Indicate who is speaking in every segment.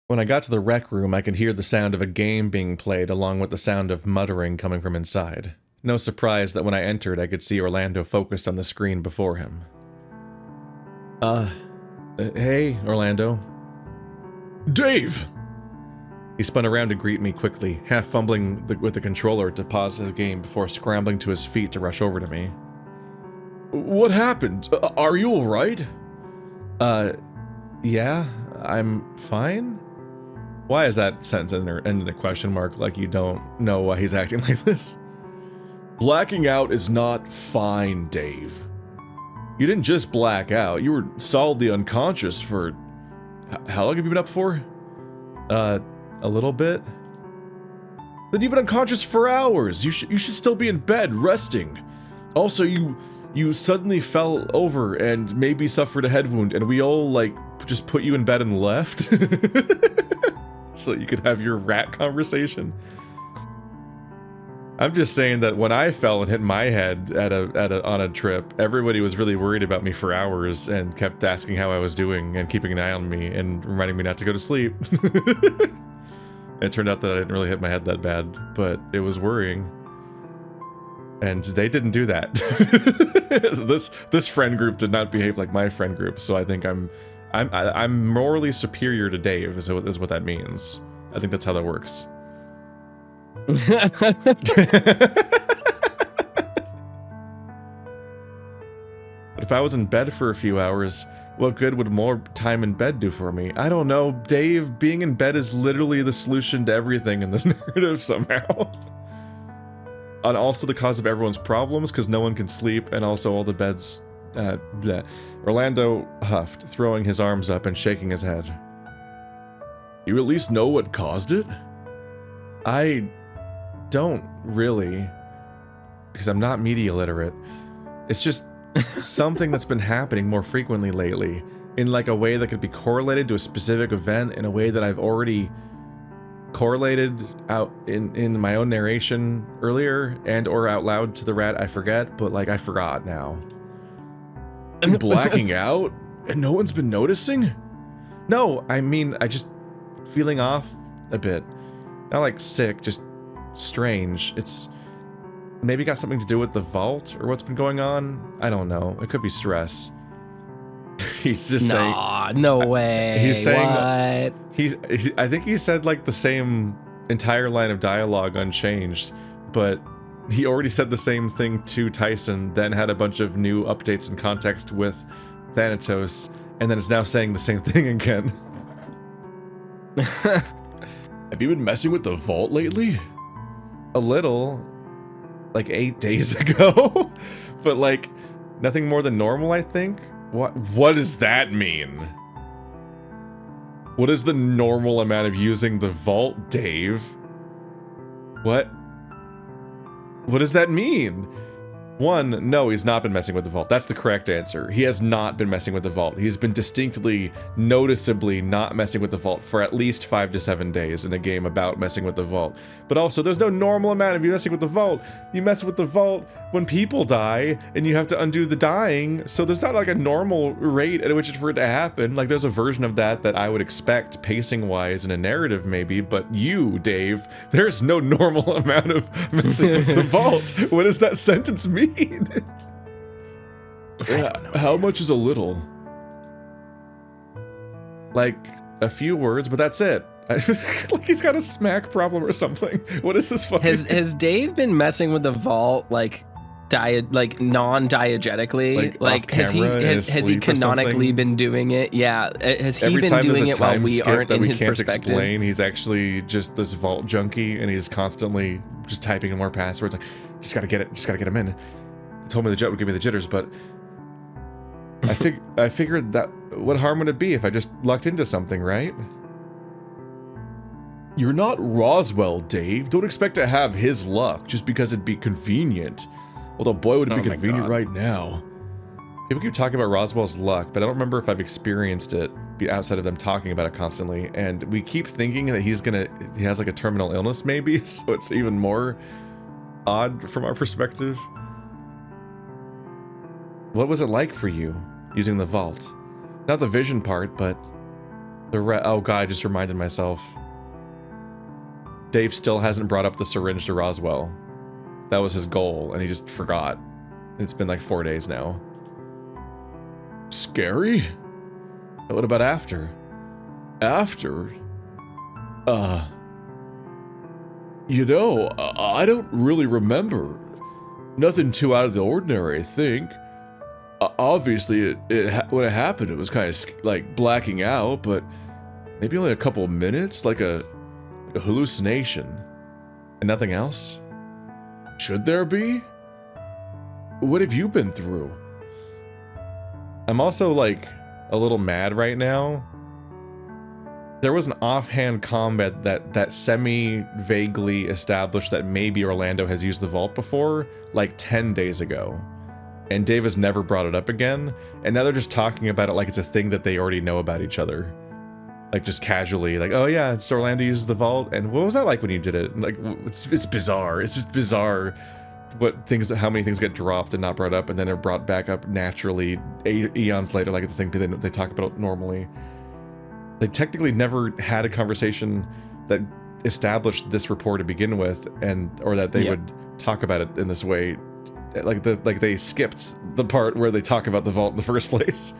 Speaker 1: When I got to the rec room, I could hear the sound of a game being played along with the sound of muttering coming from inside. No surprise that when I entered, I could see Orlando focused on the screen before him. Hey, Orlando. Dave! He spun around to greet me quickly, half fumbling with the controller to pause his game before scrambling to his feet to rush over to me. What happened? Are you alright? Yeah, I'm fine? Why is that sentence ending a question mark like you don't know why he's acting like this? Blacking out is not fine, Dave. You didn't just black out, you were solidly unconscious for... How long have you been up for? A little bit? Then you've been unconscious for hours. You should still be in bed, resting. Also, you suddenly fell over and maybe suffered a head wound, and we all, like, just put you in bed and left? So that you could have your rat conversation. I'm just saying that when I fell and hit my head on a trip, everybody was really worried about me for hours and kept asking how I was doing and keeping an eye on me and reminding me not to go to sleep. It turned out that I didn't really hit my head that bad, but it was worrying. And they didn't do that. This friend group did not behave like my friend group, so I think I'm morally superior to Dave, is what that means. I think that's how that works. But if I was in bed for a few hours, what good would more time in bed do for me? I don't know, Dave, being in bed is literally the solution to everything in this narrative somehow. And also the cause of everyone's problems, because no one can sleep, and also all the beds... bleh. Orlando huffed, throwing his arms up and shaking his head. You at least know what caused it? I don't really, because I'm not media literate. It's just something that's been happening more frequently lately, in like a way that could be correlated to a specific event in a way that I've already correlated out in my own narration earlier and or out loud to the rat. I forget, but like I forgot now. And blacking out? And no one's been noticing? No, I mean, I just feeling off a bit. Not like sick, just strange. It's maybe got something to do with the vault or what's been going on. I don't know. It could be stress. He's just saying...
Speaker 2: Nah, no way.
Speaker 1: He's saying...
Speaker 2: What?
Speaker 1: I think he said like the same entire line of dialogue unchanged, but he already said the same thing to Tyson, then had a bunch of new updates and context with Thanatos, and then is now saying the same thing again. Have you been messing with the vault lately? A little. Like 8 days ago? But like, nothing more than normal, I think? What does that mean? What is the normal amount of using the vault, Dave? What does that mean? One, no, he's not been messing with the vault. That's the correct answer. He has not been messing with the vault. He's been distinctly, noticeably not messing with the vault for at least 5 to 7 days in a game about messing with the vault. But also, there's no normal amount of you messing with the vault. You mess with the vault when people die, and you have to undo the dying, so there's not like a normal rate at which it's for it to happen. Like, there's a version of that I would expect, pacing-wise, in a narrative maybe, but you, Dave, there's no normal amount of messing with the vault. What does that sentence mean? How much is a little? Like a few words, but that's it. Like he's got a smack problem or something. What is this fucking?
Speaker 2: Has Dave been messing with the vault like non-diegetically? Like has he canonically been doing it? Yeah. Has he been doing it while we aren't in his perspective?
Speaker 1: Explain. He's actually just this vault junkie, and he's constantly just typing in more passwords. Like, just gotta get him in. He told me the jet would give me the jitters, but I figured that what harm would it be if I just lucked into something, right? You're not Roswell, Dave. Don't expect to have his luck just because it'd be convenient. Although, boy, would it be convenient right now. People keep talking about Roswell's luck, but I don't remember if I've experienced it outside of them talking about it constantly. And we keep thinking that he has like a terminal illness maybe, so it's even more odd from our perspective. What was it like for you using the vault? Not the vision part, but Oh god, I just reminded myself. Dave still hasn't brought up the syringe to Roswell. That was his goal, and he just forgot. It's been like 4 days now. Scary? What about after? After? You know, I don't really remember. Nothing too out of the ordinary, I think. Obviously, when it happened, it was kind of like blacking out, but maybe only a couple of minutes, like a hallucination. And nothing else? Should there be? What have you been through? I'm also like a little mad right now. There was an offhand comment that semi-vaguely established that maybe Orlando has used the vault before, like 10 days ago. And Dave has never brought it up again, and now they're just talking about it like it's a thing that they already know about each other. Like, just casually, like, oh yeah, it's Orlando uses the vault, and what was that like when you did it? And like, it's bizarre. It's just bizarre how many things get dropped and not brought up, and then they're brought back up naturally eons later, like it's a thing they talk about it normally. They technically never had a conversation that established this rapport to begin with, or that they would talk about it in this way. Like they skipped the part where they talk about the vault in the first place.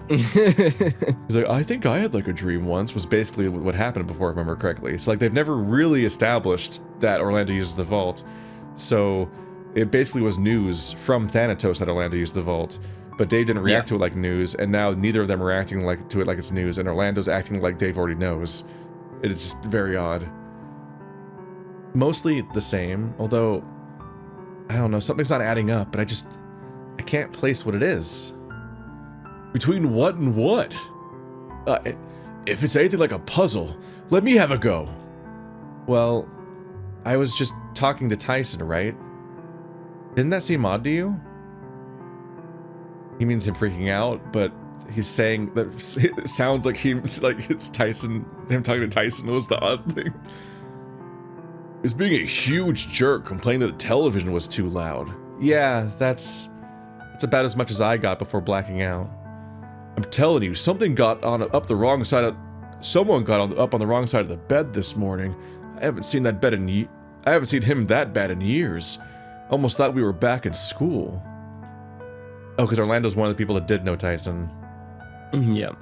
Speaker 1: He's like, I think I had like a dream once, was basically what happened before, if I remember correctly. So like they've never really established that Orlando uses the vault. So it basically was news from Thanatos that Orlando used the vault. But Dave didn't react to it like news, and now neither of them are acting to it like it's news, and Orlando's acting like Dave already knows. It is very odd. Mostly the same, although I don't know, something's not adding up, but I can't place what it is. Between what and what? If it's anything like a puzzle, let me have a go. Well, I was just talking to Tyson, right? Didn't that seem odd to you? He means him freaking out, but he's saying that it sounds like it's Tyson. Him talking to Tyson was the odd thing. He was being a huge jerk, complaining that the television was too loud. Yeah, that's about as much as I got before blacking out. I'm telling you, someone got up on the wrong side of the bed this morning. I haven't seen him that bad in years. Almost thought we were back in school. Oh, because Orlando's one of the people that did know Tyson.
Speaker 2: Yep.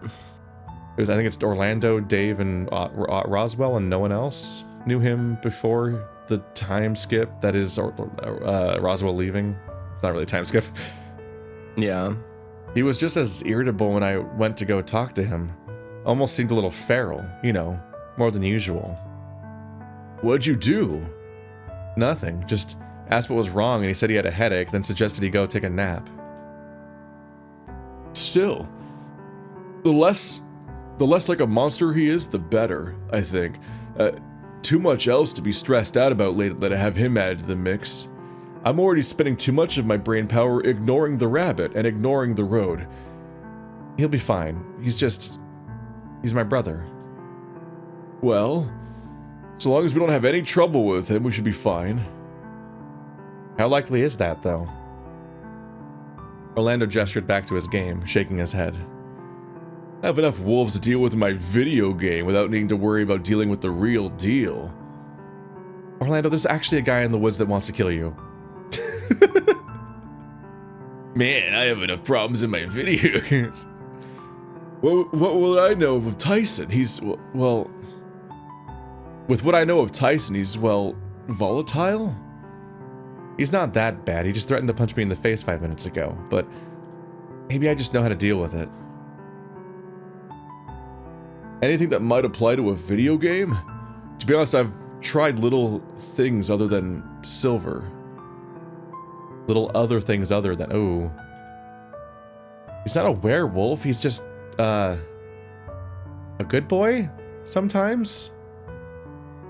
Speaker 1: I think it's Orlando, Dave, and Roswell, and no one else knew him before the time skip that is Roswell leaving. It's not really a time skip.
Speaker 2: Yeah.
Speaker 1: He was just as irritable when I went to go talk to him. Almost seemed a little feral, more than usual. What'd you do? Nothing. Just asked what was wrong, and he said he had a headache, then suggested he go take a nap. Still, the less like a monster he is, the better, I think. Too much else to be stressed out about lately to have him added to the mix. I'm already spending too much of my brain power ignoring the rabbit and ignoring the road. He'll be fine. He's my brother. Well, so long as we don't have any trouble with him, we should be fine. How likely is that, though? Orlando gestured back to his game, shaking his head. I have enough wolves to deal with in my video game without needing to worry about dealing with the real deal. Orlando, there's actually a guy in the woods that wants to kill you. Man, I have enough problems in my video games. What will I know of Tyson? He's, well... With what I know of Tyson, he's, volatile? He's not that bad. He just threatened to punch me in the face 5 minutes ago, but maybe I just know how to deal with it. Anything that might apply to a video game? To be honest, I've tried little things other than silver. Little other things other than... Oh. He's not a werewolf. He's just, a good boy? Sometimes?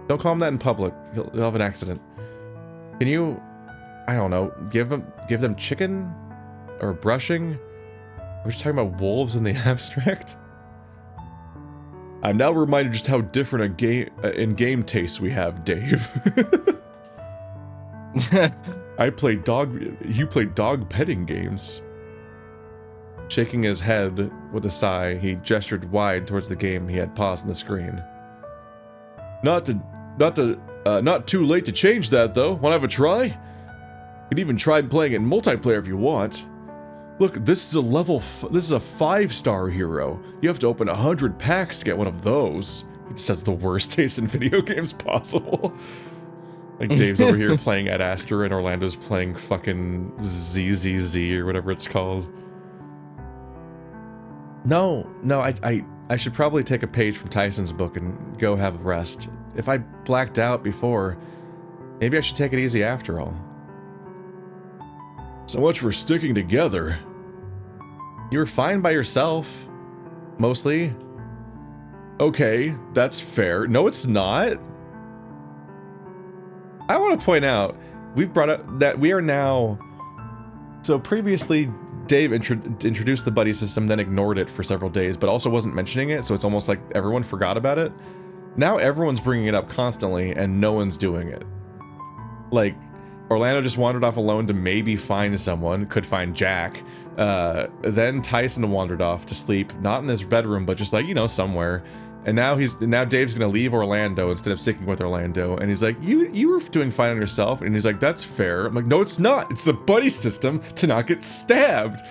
Speaker 1: Don't call him that in public. He'll have an accident. Can you... I don't know, give them chicken? Or brushing? We're just talking about wolves in the abstract? I'm now reminded just how different in game tastes we have, Dave. You play dog petting games. Shaking his head with a sigh, he gestured wide towards the game he had paused on the screen. Not too late to change that, though. Want to have a try? You can even try playing it in multiplayer if you want. Look, this is a this is a 5-star hero. You have to open 100 packs to get one of those. He just has the worst taste in video games possible. Like, Dave's over here playing Ad Astra, and Orlando's playing fucking ZZZ or whatever it's called. No, I should probably take a page from Tyson's book and go have a rest. If I blacked out before, maybe I should take it easy after all. So much for sticking together. You were fine by yourself. Mostly. Okay, that's fair. No, it's not. I want to point out, we've brought up that we are now... So previously, Dave introduced the buddy system, then ignored it for several days, but also wasn't mentioning it, so it's almost like everyone forgot about it. Now everyone's bringing it up constantly, and no one's doing it. Like, Orlando just wandered off alone to maybe find someone, could find Jack. Then Tyson wandered off to sleep, not in his bedroom, but just like, you know, somewhere. And now Dave's gonna leave Orlando instead of sticking with Orlando, and he's like, you were doing fine on yourself, and he's like, that's fair. I'm like, no, it's not. It's the buddy system to not get stabbed.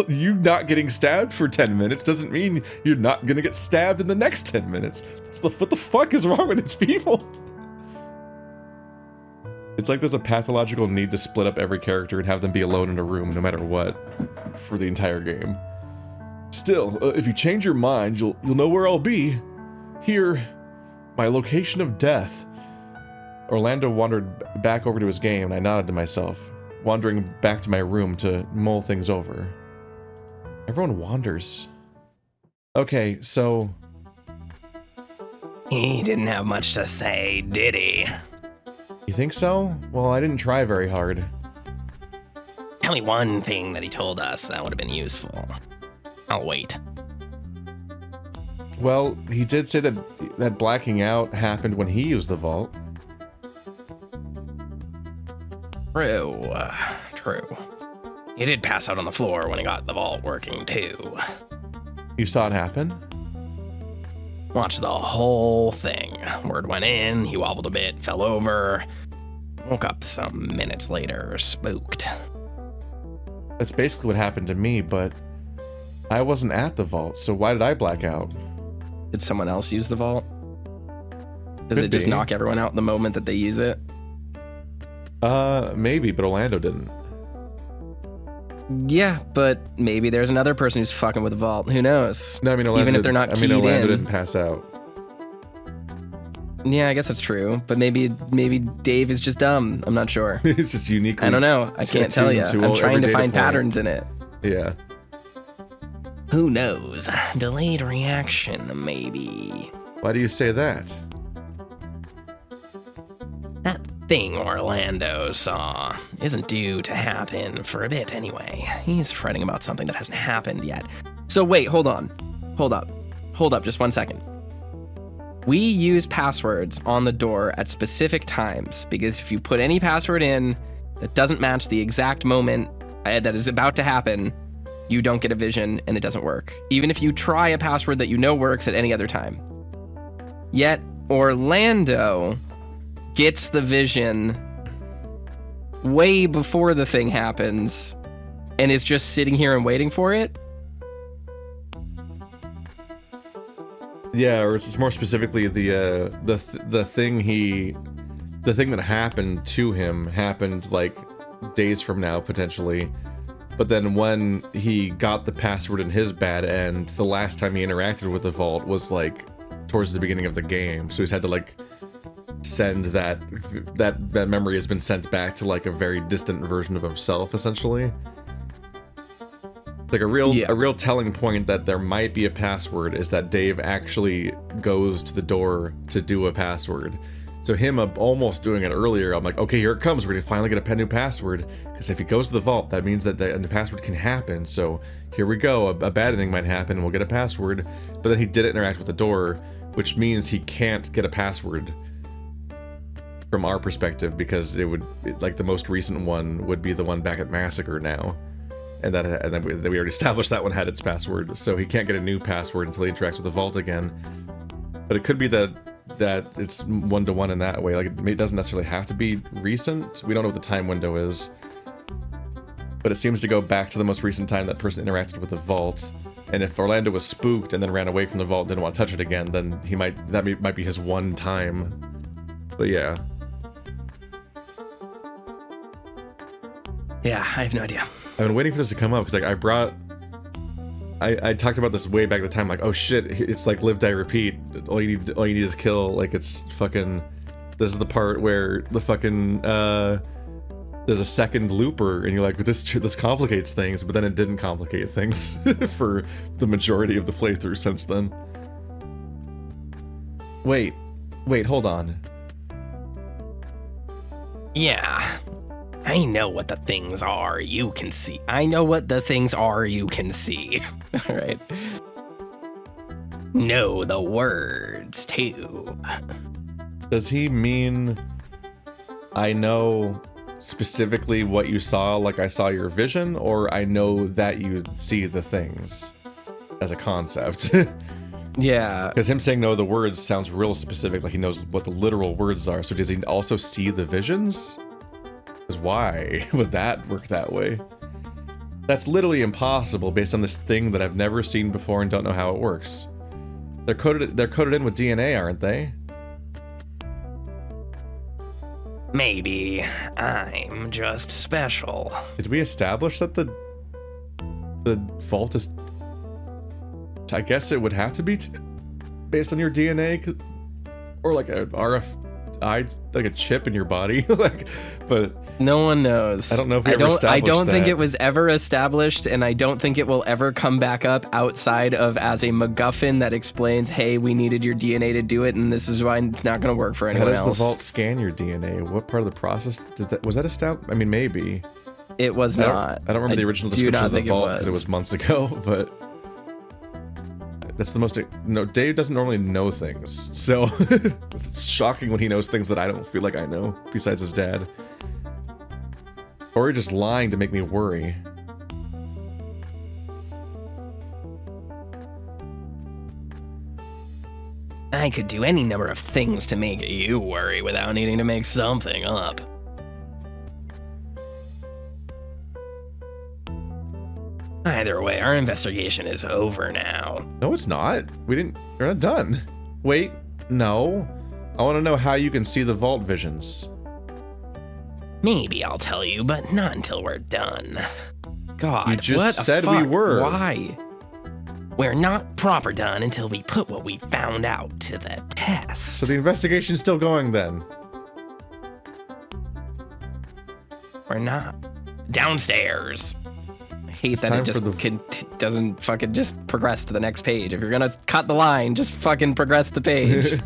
Speaker 1: You not getting stabbed for 10 minutes doesn't mean you're not gonna get stabbed in the next 10 minutes. What the fuck is wrong with these people? It's like there's a pathological need to split up every character and have them be alone in a room no matter what for the entire game. Still, if you change your mind, you'll know where I'll be. Here, my location of death. Orlando wandered back over to his game, and I nodded to myself, wandering back to my room to mull things over. Everyone wanders. Okay, so...
Speaker 3: He didn't have much to say, did he?
Speaker 1: You think so? Well, I didn't try very hard.
Speaker 3: Tell me one thing that he told us that would have been useful. I'll wait.
Speaker 1: Well, he did say that blacking out happened when he used the vault.
Speaker 3: True. He did pass out on the floor when he got the vault working, too.
Speaker 1: You saw it happen?
Speaker 3: Watched the whole thing. Word went in, he wobbled a bit, fell over. Woke up some minutes later, spooked.
Speaker 1: That's basically what happened to me, but... I wasn't at the vault, so why did I black out?
Speaker 2: Did someone else use the vault? Does it just knock everyone out the moment that they use it?
Speaker 1: Maybe, but Orlando didn't.
Speaker 2: Yeah, but maybe there's another person who's fucking with the vault. Who knows?
Speaker 1: No, I mean, Orlando
Speaker 2: even if they're not keyed
Speaker 1: Orlando
Speaker 2: in.
Speaker 1: didn't pass out.
Speaker 2: Yeah, I guess that's true. But maybe Dave is just dumb. I'm not sure.
Speaker 1: He's just uniquely...
Speaker 2: I don't know. I can't tell you. I'm trying to find patterns in it.
Speaker 1: Yeah.
Speaker 3: Who knows? Delayed reaction, maybe.
Speaker 1: Why do you say that?
Speaker 3: That thing Orlando saw isn't due to happen for a bit anyway. He's fretting about something that hasn't happened yet.
Speaker 2: So wait, hold on. Hold up just 1 second. We use passwords on the door at specific times because if you put any password in that doesn't match the exact moment that is about to happen, you don't get a vision and it doesn't work. Even if you try a password that you know works at any other time. Yet Orlando gets the vision way before the thing happens and is just sitting here and waiting for it.
Speaker 1: Yeah, or it's more specifically the thing that happened to him happened like days from now potentially. But then when he got the password in his bad end, the last time he interacted with the vault was like towards the beginning of the game. So he's had to like send that memory has been sent back to like a very distant version of himself, essentially. Like a real telling point that there might be a password is that Dave actually goes to the door to do a password. So him almost doing it earlier, I'm like, okay, here it comes. We're gonna finally get a new password. Because if he goes to the vault, that means that the password can happen. So here we go. A bad ending might happen and we'll get a password. But then he didn't interact with the door, which means he can't get a password from our perspective because like the most recent one would be the one back at Massacre now. and then we already established that one had its password, so he can't get a new password until he interacts with the vault again. But it could be that it's one-to-one in that way. Like, it doesn't necessarily have to be recent. We don't know what the time window is, but it seems to go back to the most recent time that person interacted with the vault. And if Orlando was spooked and then ran away from the vault, didn't want to touch it again, then that might be his one time. But yeah.
Speaker 2: Yeah, I have no idea.
Speaker 1: I've been waiting for this to come up, because like I talked about this way back at the time, like, oh shit, it's like live, die, repeat. All you need is kill. Like, it's fucking, this is the part where the fucking there's a second looper, and you're like, but this complicates things, but then it didn't complicate things for the majority of the playthrough since then. Wait, hold on.
Speaker 3: Yeah. I know what the things are you can see. I know what the things are you can see.
Speaker 2: All right.
Speaker 3: Know the words, too.
Speaker 1: Does he mean I know specifically what you saw, like I saw your vision, or I know that you see the things as a concept?
Speaker 2: Yeah.
Speaker 1: Because him saying know the words sounds real specific, like he knows what the literal words are. So does he also see the visions? Because why would that work that way? That's literally impossible based on this thing that I've never seen before and don't know how it works. They're coded in with DNA, aren't they?
Speaker 3: Maybe I'm just special.
Speaker 1: Did we establish that the vault is... I guess it would have to be based on your DNA, or like a RFI, like a chip in your body. Like, but
Speaker 2: no one knows.
Speaker 1: I don't know if we ever established
Speaker 2: I don't think
Speaker 1: that.
Speaker 2: it was ever established, and I don't think it will ever come back up outside of as a MacGuffin that explains, hey, we needed your DNA to do it, and this is why it's not going to work for anyone else.
Speaker 1: How does the vault scan your DNA? What part of the process was that established? I mean, maybe.
Speaker 2: It was not.
Speaker 1: I don't remember the original description of the vault because
Speaker 2: it
Speaker 1: it was months ago, but that's the most... No, Dave doesn't normally know things, so it's shocking when he knows things that I don't feel like I know, besides his dad. Or just lying to make me worry.
Speaker 3: I could do any number of things to make you worry without needing to make something up. Either way, our investigation is over now.
Speaker 1: No, it's not. We're not done. Wait, no. I want to know how you can see the vault visions.
Speaker 3: Maybe I'll tell you, but not until we're done.
Speaker 2: God,
Speaker 1: You just
Speaker 2: what
Speaker 1: said
Speaker 2: the
Speaker 1: we
Speaker 2: fuck?
Speaker 1: were.
Speaker 2: Why?
Speaker 3: We're not proper done until we put what we found out to the test.
Speaker 1: So the investigation's still going then.
Speaker 3: We're not. Downstairs.
Speaker 2: I hate that
Speaker 1: time
Speaker 2: it just
Speaker 1: for
Speaker 2: doesn't fucking just progress to the next page. If you're gonna cut the line, just fucking progress the page.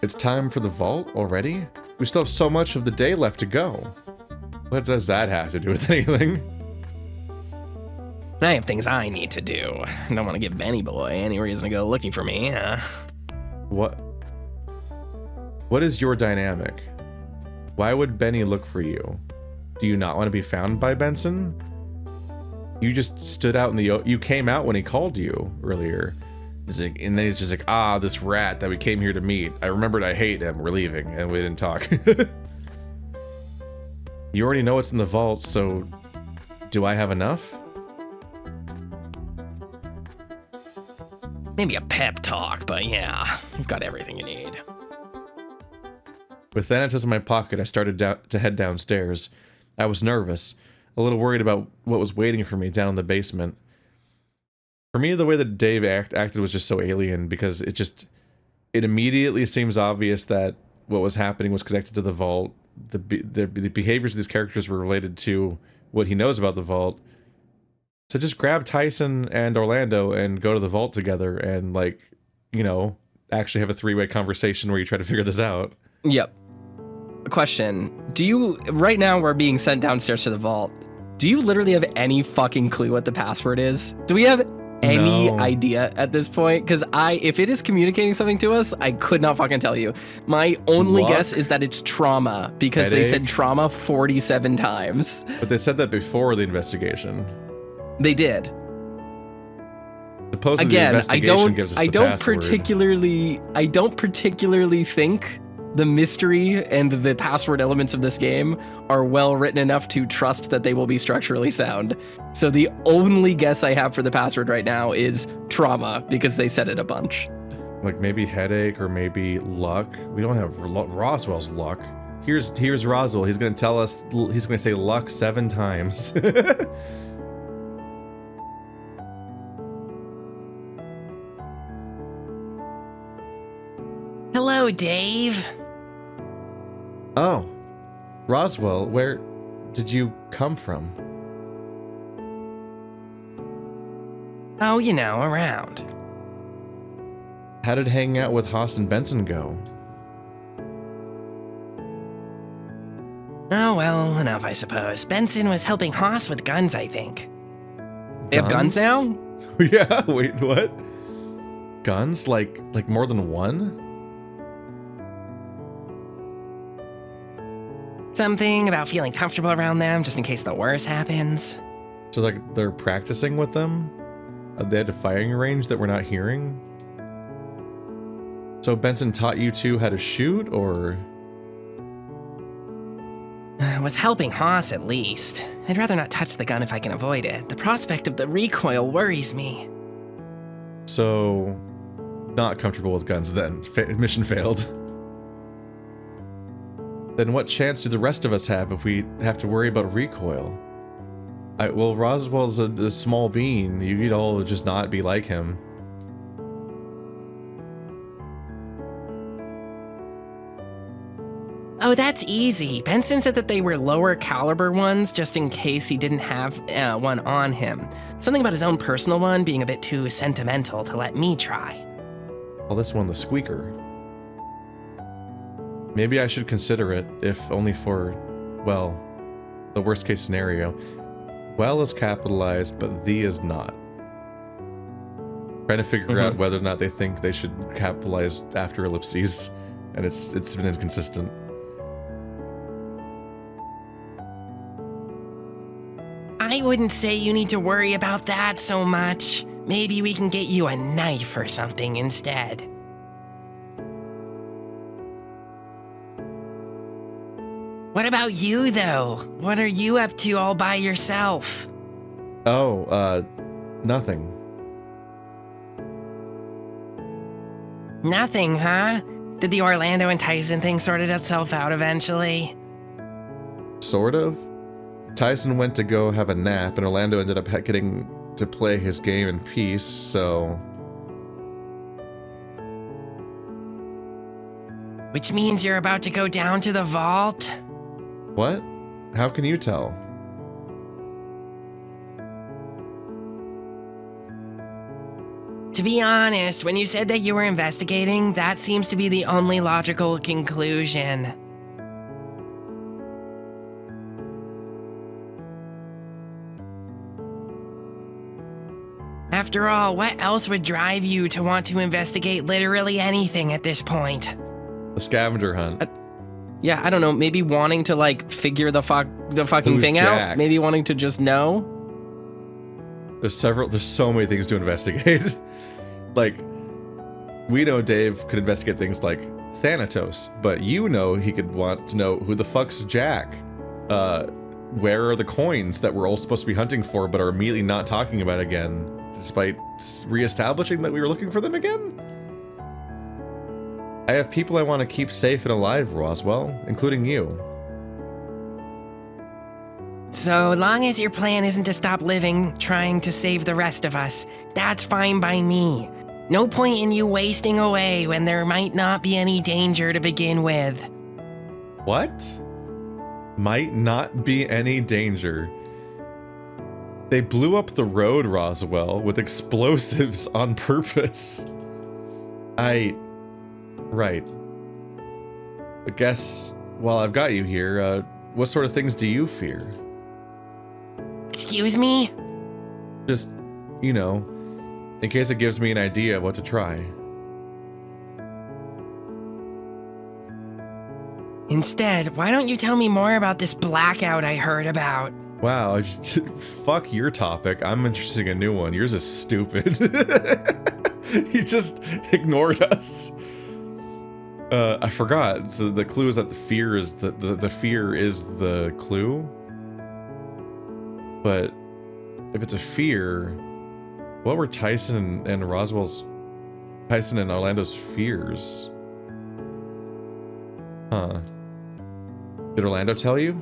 Speaker 1: It's time for the vault already? We still have so much of the day left to go. What does that have to do with anything?
Speaker 3: I have things I need to do. I don't want to give Benny Boy any reason to go looking for me.
Speaker 1: What is your dynamic? Why would Benny look for you? Do you not want to be found by Benson? You just stood out in the... You came out when he called you earlier. And then he's just like, ah, this rat that we came here to meet. I remembered I hate him. We're leaving. And we didn't talk. You already know what's in the vault, so... Do I have enough?
Speaker 3: Maybe a pep talk, but yeah, you've got everything you need.
Speaker 1: With Thanatos in my pocket, I started to head downstairs. I was nervous, a little worried about what was waiting for me down in the basement. For me, the way that Dave acted was just so alien, because it immediately seems obvious that what was happening was connected to the vault. The behaviors of these characters were related to what he knows about the vault. So just grab Tyson and Orlando and go to the vault together and, like, you know, actually have a three-way conversation where you try to figure this out.
Speaker 2: Yep. Question. Right now we're being sent downstairs to the vault. Do you literally have any fucking clue what the password is? Do we have any
Speaker 1: No.
Speaker 2: idea at this point, because if it is communicating something to us, I could not fucking tell you. My only
Speaker 1: Luck?
Speaker 2: guess is that it's trauma, because they said
Speaker 1: Headache?
Speaker 2: trauma 47 times.
Speaker 1: But they said that before the investigation.
Speaker 2: They did.
Speaker 1: Supposedly
Speaker 2: Again,
Speaker 1: the
Speaker 2: I
Speaker 1: investigation
Speaker 2: don't
Speaker 1: gives us
Speaker 2: I
Speaker 1: the
Speaker 2: don't
Speaker 1: password.
Speaker 2: particularly think the mystery and the password elements of this game are well written enough to trust that they will be structurally sound. So the only guess I have for the password right now is trauma, because they said it a bunch.
Speaker 1: Like maybe headache or maybe luck. We don't have Roswell's luck. Here's Roswell. He's gonna tell us. He's gonna say luck 7 times.
Speaker 3: Hello, Dave.
Speaker 1: Oh, Roswell, where did you come from?
Speaker 3: Oh, you know, around.
Speaker 1: How did hanging out with Haas and Benson go?
Speaker 3: Oh, well, enough, I suppose. Benson was helping Haas with guns, I think.
Speaker 2: They have guns now?
Speaker 1: Yeah. Wait, what? Guns? Like more than one?
Speaker 3: Something about feeling comfortable around them just in case the worst happens.
Speaker 1: So like they're practicing with them? They had a firing range that we're not hearing? So Benson taught you two how to shoot, or?
Speaker 3: Was helping Haas, at least. I'd rather not touch the gun if I can avoid it. The prospect of the recoil worries me.
Speaker 1: So, not comfortable with guns then. Mission failed. Then what chance do the rest of us have if we have to worry about recoil? Well, Roswell's a small bean. You'd all just not be like him.
Speaker 3: Oh, that's easy. Benson said that they were lower caliber ones just in case he didn't have one on him. Something about his own personal one being a bit too sentimental to let me try.
Speaker 1: Well, this one, the squeaker. Maybe I should consider it, if only for, well, the worst case scenario. Well is capitalized, but the is not. Trying to figure out whether or not they think they should capitalize after ellipses, and it's been inconsistent.
Speaker 3: I wouldn't say you need to worry about that so much. Maybe we can get you a knife or something instead. What about you, though? What are you up to all by yourself?
Speaker 1: Oh, nothing.
Speaker 3: Nothing, huh? Did the Orlando and Tyson thing sort itself out eventually?
Speaker 1: Sort of. Tyson went to go have a nap, and Orlando ended up getting to play his game in peace, so...
Speaker 3: Which means you're about to go down to the vault?
Speaker 1: What? How can you tell?
Speaker 3: To be honest, when you said that you were investigating, that seems to be the only logical conclusion. After all, what else would drive you to want to investigate literally anything at this point?
Speaker 1: The scavenger hunt.
Speaker 2: Yeah, I don't know. Maybe wanting to like figure the fucking
Speaker 1: Who's
Speaker 2: thing
Speaker 1: Jack?
Speaker 2: out. Maybe wanting to just know.
Speaker 1: There's so many things to investigate. Like, we know Dave could investigate things like Thanatos, but you know he could want to know who the fuck's Jack. Where are the coins that we're all supposed to be hunting for but are immediately not talking about again, despite reestablishing that we were looking for them again? I have people I want to keep safe and alive, Roswell, including you.
Speaker 3: So long as your plan isn't to stop living, trying to save the rest of us, that's fine by me. No point in you wasting away when there might not be any danger to begin with.
Speaker 1: What? Might not be any danger. They blew up the road, Roswell, with explosives on purpose. Right. I guess, while I've got you here, what sort of things do you fear?
Speaker 3: Excuse me?
Speaker 1: Just, you know, In case it gives me an idea of what to try.
Speaker 3: Instead, why don't you tell me more about this blackout I heard about?
Speaker 1: Wow, I just fuck your topic. I'm interested in a new one. Yours is stupid. He just ignored us. I forgot. So the clue is that the fear is the fear is the clue. But if it's a fear, what were Tyson and Orlando's fears? Huh. Did Orlando tell you?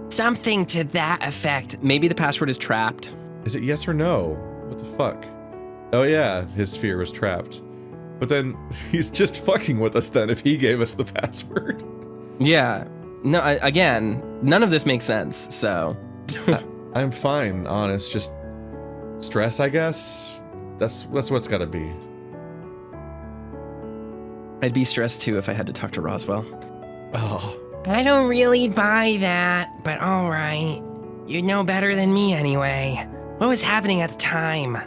Speaker 3: Something to that effect.
Speaker 2: Maybe the password is trapped.
Speaker 1: Is it yes or no? What the fuck? Oh yeah, his fear was trapped. But then he's just fucking with us then if he gave us the password.
Speaker 2: Yeah. No, again, none of this makes sense, so.
Speaker 1: I'm fine, honest. Just stress, I guess. That's what's gotta be.
Speaker 2: I'd be stressed too if I had to talk to Roswell.
Speaker 1: Oh.
Speaker 3: I don't really buy that, but alright. You'd know better than me anyway. What was happening at the time?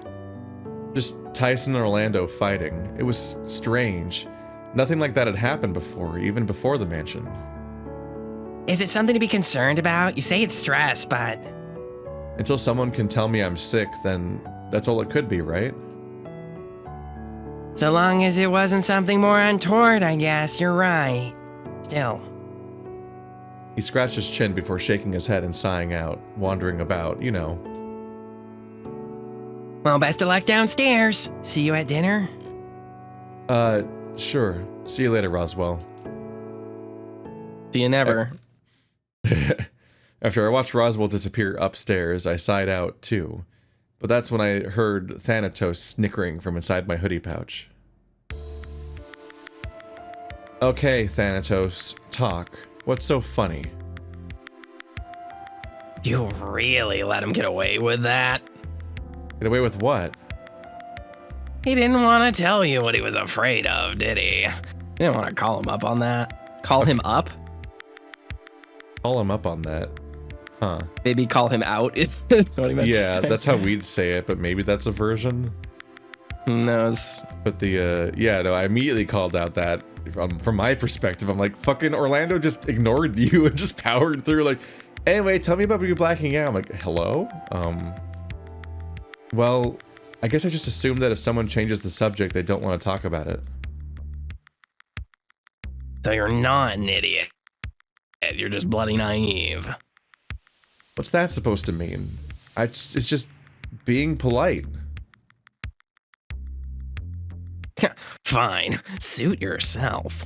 Speaker 1: Just Tyson and Orlando fighting. It was strange. Nothing like that had happened before, even before the mansion.
Speaker 3: Is it something to be concerned about? You say it's stress, but...
Speaker 1: Until someone can tell me I'm sick, then that's all it could be, right?
Speaker 3: So long as it wasn't something more untoward, I guess, you're right. Still.
Speaker 1: He scratched his chin before shaking his head and sighing out, wandering about, you know.
Speaker 3: Well, best of luck downstairs. See you at dinner?
Speaker 1: Sure. See you later, Roswell.
Speaker 2: See you never.
Speaker 1: After I watched Roswell disappear upstairs, I sighed out, too. But that's when I heard Thanatos snickering from inside my hoodie pouch. Okay, Thanatos, talk. What's so funny?
Speaker 3: You really let him get away with that?
Speaker 1: Get away with what?
Speaker 3: He didn't want to tell you what he was afraid of, did he?
Speaker 2: You didn't want to call him up on that. Call him up?
Speaker 1: Call him up on that. Huh.
Speaker 2: Maybe call him out is what he meant to
Speaker 1: Yeah,
Speaker 2: say.
Speaker 1: that's how we'd say it, but maybe that's a version.
Speaker 2: Who knows?
Speaker 1: But yeah, no, I immediately called out that, from my perspective, I'm like, fucking Orlando just ignored you and just powered through, like, anyway, tell me about you blacking out. I'm like, hello? Well, I guess I just assumed that if someone changes the subject, they don't want to talk about it.
Speaker 3: So you're not an idiot. You're just bloody naive.
Speaker 1: What's that supposed to mean? It's just being polite.
Speaker 3: Fine, suit yourself.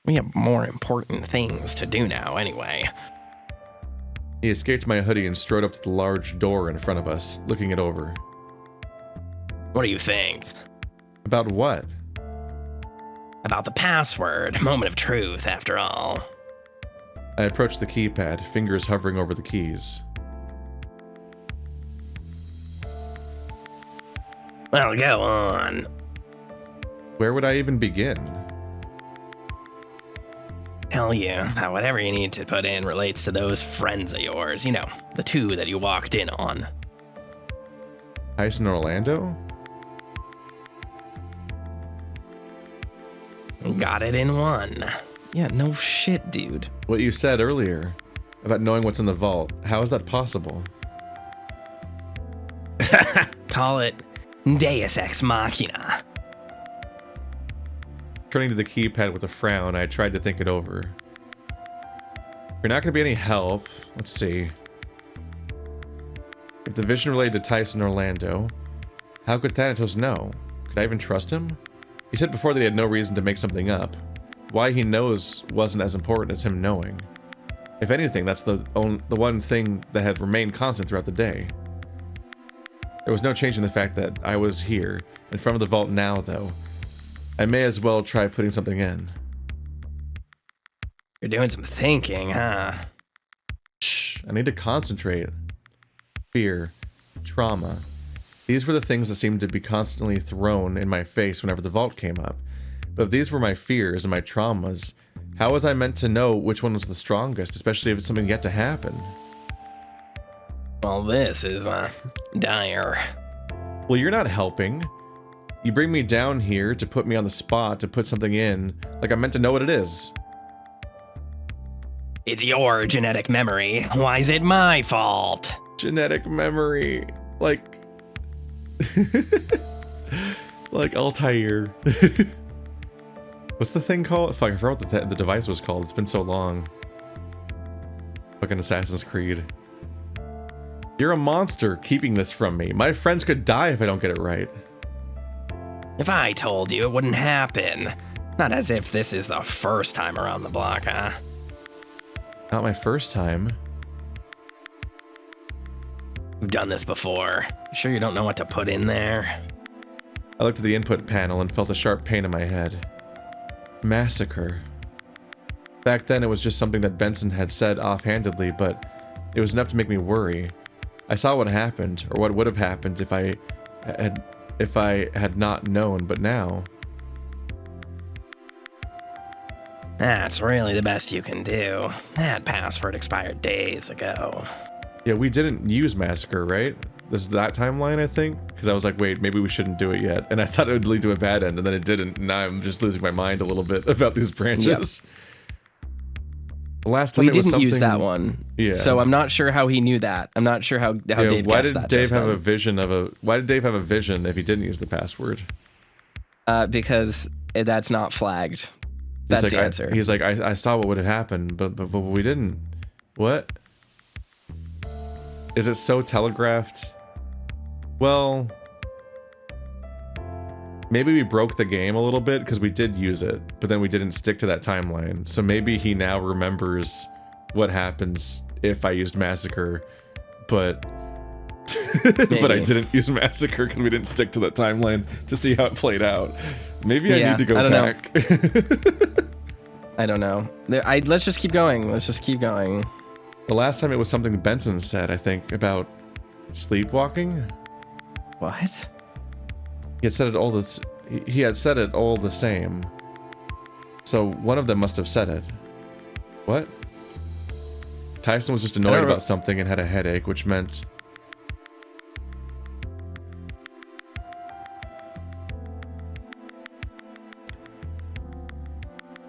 Speaker 3: We have more important things to do now anyway.
Speaker 1: He escaped my hoodie and strode up to the large door in front of us, looking it over.
Speaker 3: What do you think?
Speaker 1: About what?
Speaker 3: About the password. Moment of truth, after all.
Speaker 1: I approached the keypad, fingers hovering over the keys.
Speaker 3: Well, go on.
Speaker 1: Where would I even begin?
Speaker 3: Tell you that whatever you need to put in relates to those friends of yours. You know, the two that you walked in on.
Speaker 1: Tyson Orlando?
Speaker 3: Got it in one.
Speaker 2: Yeah, no shit, dude.
Speaker 1: What you said earlier about knowing what's in the vault, how is that possible?
Speaker 3: Call it Deus Ex Machina.
Speaker 1: Turning to the keypad with a frown, I tried to think it over. You're not going to be any help. Let's see. If the vision related to Tyson Orlando, how could Thanatos know? Could I even trust him? He said before that he had no reason to make something up. Why he knows wasn't as important as him knowing. If anything, that's the one thing that had remained constant throughout the day. There was no change in the fact that I was here, in front of the vault now, though. I may as well try putting something in.
Speaker 3: You're doing some thinking, huh?
Speaker 1: Shh, I need to concentrate. Fear, trauma. These were the things that seemed to be constantly thrown in my face whenever the vault came up. But if these were my fears and my traumas, how was I meant to know which one was the strongest, especially if it's something yet to happen?
Speaker 3: Well, this is, dire.
Speaker 1: Well, you're not helping. You bring me down here to put me on the spot to put something in, like I'm meant to know what it is.
Speaker 3: It's your genetic memory. Why is it my fault?
Speaker 1: Genetic memory. Like... like Altair. What's the thing called? Fuck, I forgot what the device was called. It's been so long. Fucking Assassin's Creed. You're a monster keeping this from me. My friends could die if I don't get it right.
Speaker 3: If I told you, it wouldn't happen. Not as if this is the first time around the block, huh?
Speaker 1: Not my first time.
Speaker 3: You've done this before. You sure you don't know what to put in there?
Speaker 1: I looked at the input panel and felt a sharp pain in my head. Massacre. Back then it was just something that Benson had said offhandedly, but it was enough to make me worry. I saw what happened, or what would have happened if I had not known, but now...
Speaker 3: That's really the best you can do. That password expired days ago.
Speaker 1: Yeah, we didn't use Massacre, right? This is that timeline, I think? Because I was like, wait, maybe we shouldn't do it yet. And I thought it would lead to a bad end, and then it didn't. And now I'm just losing my mind a little bit about these branches. Yep. The last time
Speaker 2: we didn't use that one.
Speaker 1: Yeah.
Speaker 2: So I'm not sure how he knew that. I'm not sure how Dave guessed that.
Speaker 1: Why did Dave have a vision of a... Why did Dave have a vision if he didn't use the password?
Speaker 2: Because that's not flagged. That's the answer.
Speaker 1: He's like, I saw what would have happened, but we didn't. What? Is it so telegraphed? Well, maybe we broke the game a little bit because we did use it, but then we didn't stick to that timeline. So maybe he now remembers what happens if I used Massacre, but but I didn't use Massacre because we didn't stick to that timeline to see how it played out. Maybe I need to go back.
Speaker 2: I don't know. Let's just keep going. Let's just keep going.
Speaker 1: The last time it was something Benson said, I think, about sleepwalking.
Speaker 2: What?
Speaker 1: He had said it all this. He had said it all the same. So one of them must have said it. What? Tyson was just annoyed about something and had a headache, which meant...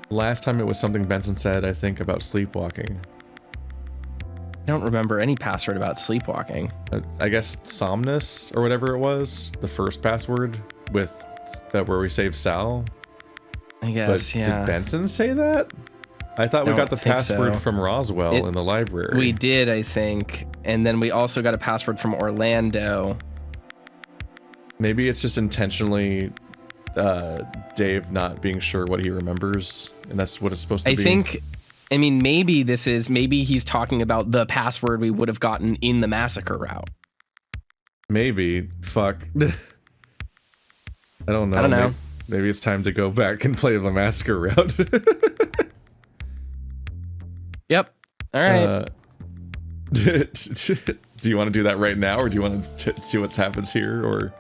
Speaker 1: Last time it was something Benson said, I think, about sleepwalking.
Speaker 2: I don't remember any password about sleepwalking.
Speaker 1: I guess Somnus or whatever it was, the first password with that where we saved Sal.
Speaker 2: I guess,
Speaker 1: but
Speaker 2: yeah.
Speaker 1: Did Benson say that? I thought we got the password from Roswell in the library.
Speaker 2: We did, I think. And then we also got a password from Orlando.
Speaker 1: Maybe it's just intentionally Dave not being sure what he remembers, and that's what it's supposed to be.
Speaker 2: I mean, maybe he's talking about the password we would have gotten in the Massacre route. Maybe.
Speaker 1: Fuck. I don't know. Maybe it's time to go back and play the Massacre route.
Speaker 2: Yep. All right.
Speaker 1: Do you want to do that right now, or do you want to see what happens here, or?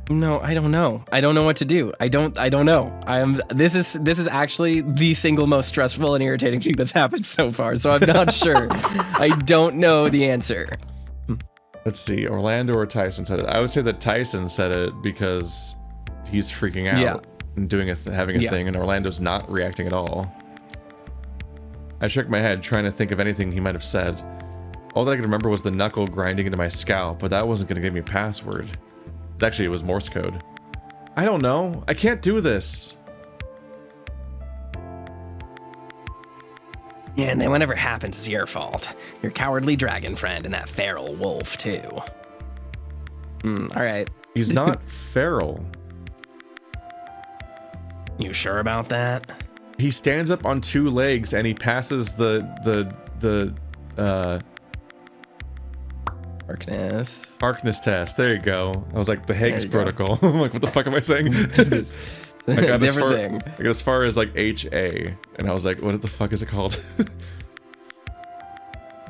Speaker 2: No, I don't know. I don't know what to do. I don't know. This is actually the single most stressful and irritating thing that's happened so far. So I'm not sure. I don't know the answer.
Speaker 1: Let's see. Orlando or Tyson said it. I would say that Tyson said it because he's freaking out and doing having a thing, and Orlando's not reacting at all. I shook my head, trying to think of anything he might have said. All that I could remember was the knuckle grinding into my scalp, but that wasn't going to give me a password. Actually, it was Morse code. I don't know. I can't do this.
Speaker 3: Yeah, and then whatever happens is your fault. Your cowardly dragon friend and that feral wolf, too.
Speaker 2: All right.
Speaker 1: He's not feral.
Speaker 3: You sure about that?
Speaker 1: He stands up on two legs and he passes the Harkness test. There you go. I was like, the Higgs protocol. I'm like, what the fuck am I saying? I got as far as like HA, and I was like, what the fuck is it called?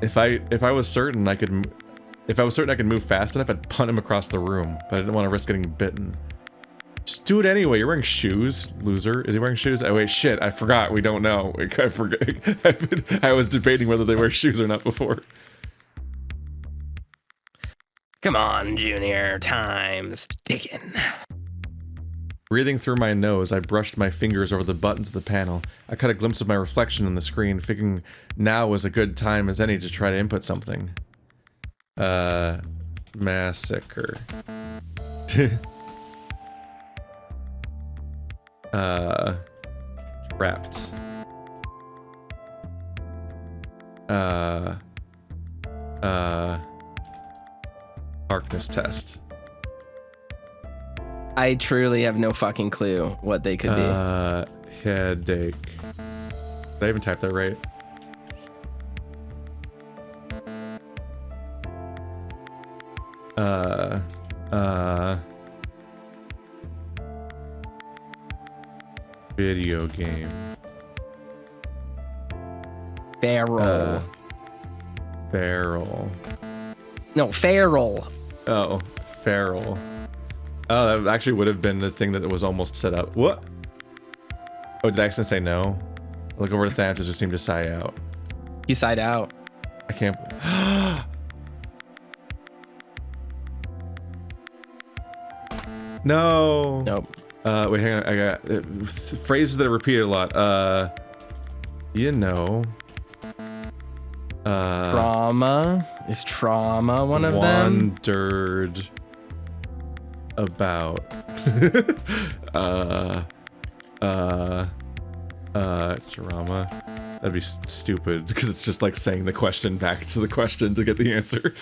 Speaker 1: If I was certain I could move fast enough, I'd punt him across the room, but I didn't want to risk getting bitten. Just do it anyway. You're wearing shoes, loser. Is he wearing shoes? Oh wait, shit. I forgot. We don't know. I forgot. I was debating whether they wear shoes or not before.
Speaker 3: Come on, Junior. Time's ticking.
Speaker 1: Breathing through my nose, I brushed my fingers over the buttons of the panel. I caught a glimpse of my reflection on the screen, figuring now was a good time as any to try to input something. Massacre. Trapped. Darkness test.
Speaker 2: I truly have no fucking clue what they could be.
Speaker 1: Headache. Did I even type that right? Video game.
Speaker 2: Barrel.
Speaker 1: Barrel.
Speaker 2: No, feral.
Speaker 1: Oh, feral. Oh, that actually would have been the thing that was almost set up. What? Oh, did I accidentally say no? I look over to Thanatos, just seemed to sigh out.
Speaker 2: He sighed out.
Speaker 1: I can't. No.
Speaker 2: Nope.
Speaker 1: Wait, hang on. I got phrases that are repeated a lot. You know.
Speaker 2: Trauma. Is trauma one of them?
Speaker 1: Wondered about. Drama. That'd be stupid because it's just like saying the question back to the question to get the answer.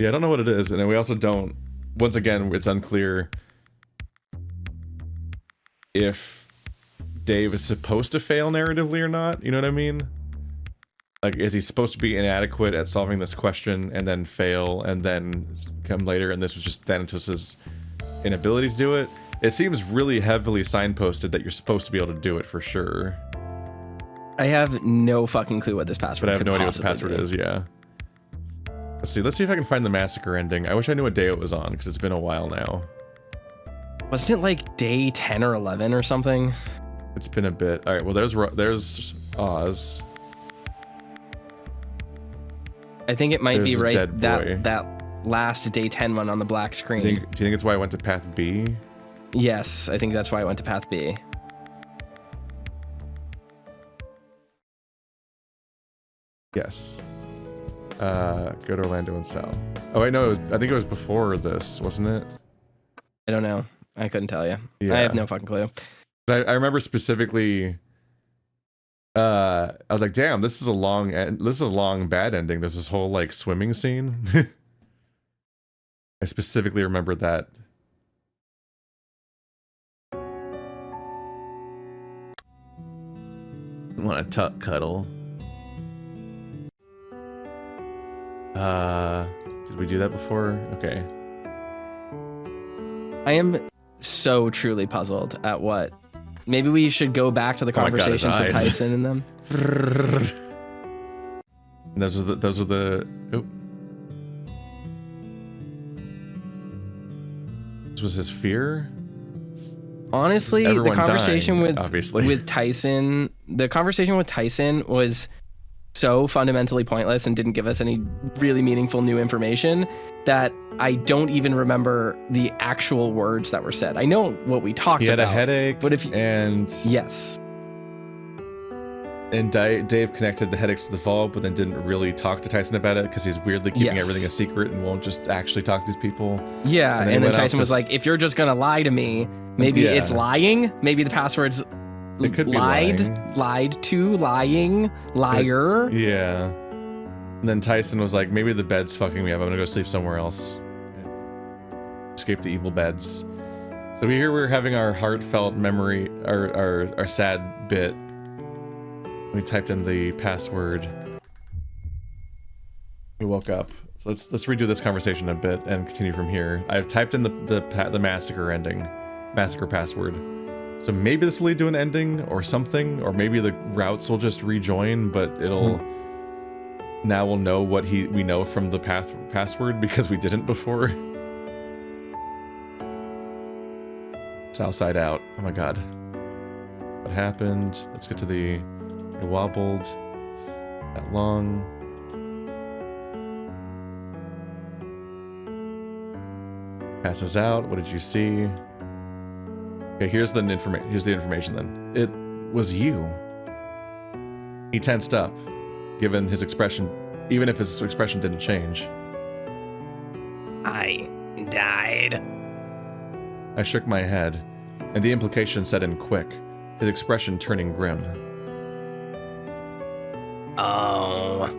Speaker 1: Yeah, I don't know what it is, and we also don't. Once again, it's unclear if Dave is supposed to fail narratively or not. You know what I mean? Like, is he supposed to be inadequate at solving this question and then fail and then come later, and this was just Thanatos' inability to do it? It seems really heavily signposted that you're supposed to be able to do it for sure.
Speaker 2: I have no fucking clue what this password
Speaker 1: But I have
Speaker 2: could
Speaker 1: no idea what the
Speaker 2: possibly
Speaker 1: password
Speaker 2: be.
Speaker 1: is, yeah. Let's see if I can find the massacre ending. I wish I knew what day it was on, because it's been a while now.
Speaker 2: Wasn't it like day 10 or 11 or something?
Speaker 1: It's been a bit. Alright, well there's Oz.
Speaker 2: I think it might
Speaker 1: There's
Speaker 2: be
Speaker 1: a
Speaker 2: right
Speaker 1: dead boy.
Speaker 2: that last day 10 one on the black screen.
Speaker 1: Do you think it's why I went to path B?
Speaker 2: Yes, I think that's why I went to path B.
Speaker 1: Yes. Go to Orlando and sell. Oh wait, no, I think it was before this, wasn't it?
Speaker 2: I don't know. I couldn't tell you.
Speaker 1: Yeah.
Speaker 2: I have no fucking clue.
Speaker 1: I remember specifically. I was like, damn, this is a long bad ending. There's this whole like swimming scene. I specifically remember that. Want a tuck cuddle? Did we do that before? Okay.
Speaker 2: I am so truly puzzled at what. Maybe we should go back to the
Speaker 1: Oh my God, his
Speaker 2: conversations with
Speaker 1: eyes.
Speaker 2: Tyson and them.
Speaker 1: And those were the. Oh. This was his fear.
Speaker 2: Honestly,
Speaker 1: Everyone
Speaker 2: the conversation
Speaker 1: dying,
Speaker 2: with
Speaker 1: obviously.
Speaker 2: with Tyson, the conversation with Tyson was so fundamentally pointless and didn't give us any really meaningful new information that I don't even remember the actual words that were said. I know what we talked
Speaker 1: He had
Speaker 2: about.
Speaker 1: a headache,
Speaker 2: but if
Speaker 1: yes, and Dave connected the headaches to the fall, but then didn't really talk to Tyson about it because he's weirdly keeping
Speaker 2: Yes.
Speaker 1: everything a secret and won't just actually talk to these people.
Speaker 2: Yeah,
Speaker 1: And then he
Speaker 2: and then
Speaker 1: went out
Speaker 2: Tyson
Speaker 1: to
Speaker 2: was like, if you're just gonna lie to me, maybe
Speaker 1: Yeah.
Speaker 2: it's lying. Maybe the password's
Speaker 1: It could be
Speaker 2: lied,
Speaker 1: lying.
Speaker 2: lied to, lying, liar.
Speaker 1: Yeah. And then Tyson was like, maybe the bed's fucking me up. I'm gonna go sleep somewhere else. Escape the evil beds. So here we're having our heartfelt memory, our sad bit. We typed in the password. We woke up. So let's redo this conversation a bit and continue from here. I've typed in the massacre ending, massacre password. So maybe this will lead to an ending or something, or maybe the routes will just rejoin, but it'll now we'll know what we know from the password because we didn't before. Southside out. Oh my god. What happened? Let's get to the it wobbled. That long. Passes out. What did you see? Okay, here's the information then. It was you. He tensed up, given his expression, even if his expression didn't change.
Speaker 3: I died.
Speaker 1: I shook my head, and the implication set in quick, his expression turning grim.
Speaker 3: Oh.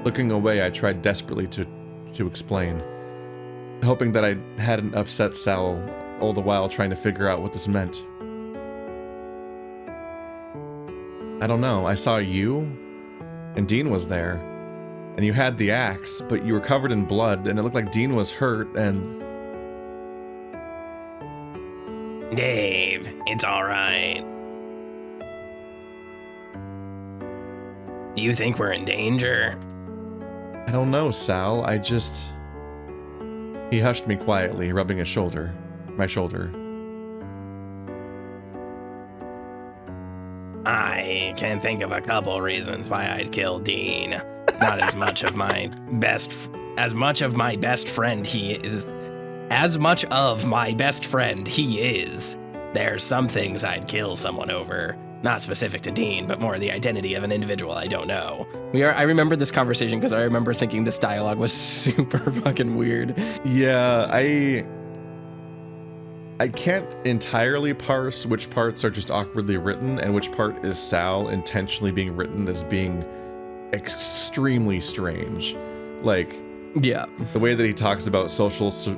Speaker 1: Looking away, I tried desperately to explain, hoping that I hadn't upset Sal, all the while trying to figure out what this meant. I don't know, I saw you, and Dean was there, and you had the axe, but you were covered in blood, and it looked like Dean was hurt, and...
Speaker 3: Dave, it's alright. Do you think we're in danger?
Speaker 1: I don't know, Sal, I just... He hushed me quietly, rubbing my shoulder.
Speaker 3: I can think of a couple reasons why I'd kill Dean. Not as much of my best friend he is. As much of my best friend he is. There's some things I'd kill someone over. Not specific to Dean, but more the identity of an individual I don't know.
Speaker 2: I remember this conversation because I remember thinking this dialogue was super fucking weird.
Speaker 1: Yeah, I can't entirely parse which parts are just awkwardly written and which part is Sal intentionally being written as being extremely strange. Like,
Speaker 2: yeah,
Speaker 1: the way that he talks about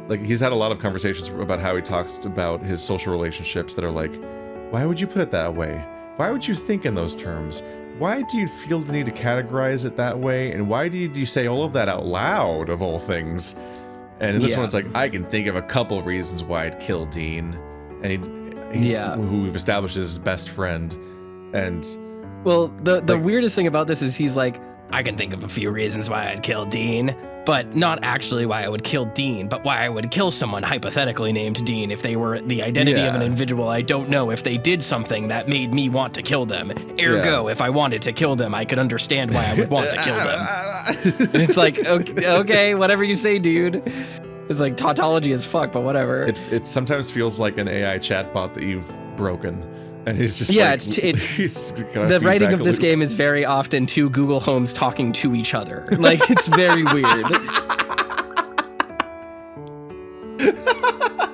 Speaker 1: like, he's had a lot of conversations about how he talks about his social relationships that are like, why would you put it that way? Why would you think in those terms? Why do you feel the need to categorize it that way? And why do you say all of that out loud, of all things? And in this one, it's like, I can think of a couple of reasons why I'd kill Dean. And he's who we've established as his best friend. And...
Speaker 2: Well, the weirdest thing about this is he's like,
Speaker 3: I can think of a few reasons why I'd kill Dean, but not actually why I would kill Dean, but why I would kill someone hypothetically named Dean if they were the identity of an individual I don't know, if they did something that made me want to kill them. Ergo, if I wanted to kill them, I could understand why I would want to kill them. And it's like, okay, whatever you say, dude. It's like tautology as fuck, but whatever.
Speaker 1: It sometimes feels like an AI chatbot that you've broken. And he's just
Speaker 2: it's the writing of this game is very often two Google Homes talking to each other. Like, it's very weird.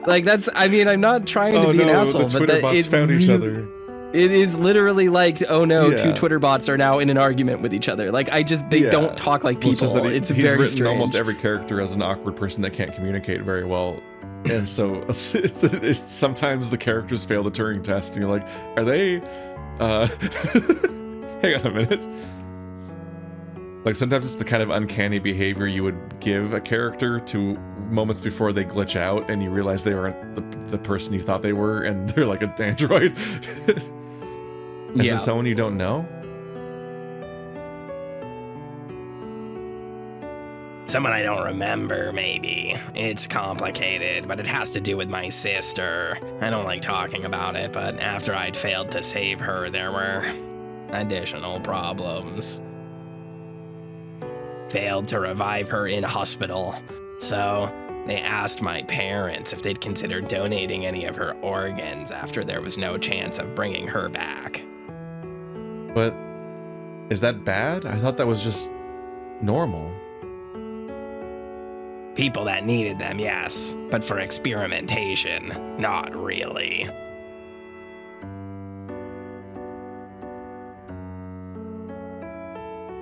Speaker 2: Like, that's, I mean, I'm not trying to be an asshole,
Speaker 1: the Twitter bots found each other.
Speaker 2: It is literally like, oh no, two Twitter bots are now in an argument with each other. Like, they don't talk like people. It's
Speaker 1: he's
Speaker 2: very
Speaker 1: written
Speaker 2: strange.
Speaker 1: Almost every character as an awkward person that can't communicate very well. And so it's sometimes the characters fail the Turing test, and you're like, are they... hang on a minute. Like, sometimes it's the kind of uncanny behavior you would give a character to moments before they glitch out, and you realize they aren't the person you thought they were, and they're like an android. Is it someone you don't know?
Speaker 3: Someone I don't remember, maybe. It's complicated, but it has to do with my sister. I don't like talking about it, but after I'd failed to save her, there were additional problems. Failed to revive her in hospital, so they asked my parents if they'd consider donating any of her organs after there was no chance of bringing her back.
Speaker 1: But is that bad? I thought that was just normal.
Speaker 3: People that needed them, yes, but for experimentation, not really.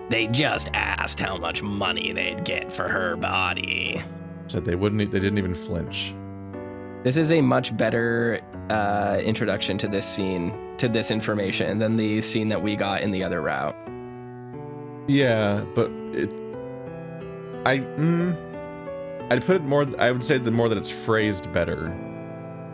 Speaker 3: They just asked how much money they'd get for her body.
Speaker 1: Said they didn't even flinch.
Speaker 2: This is a much better introduction to this scene, to this information, than the scene that we got in the other route.
Speaker 1: Yeah, but I'd put it more, I would say that it's phrased better.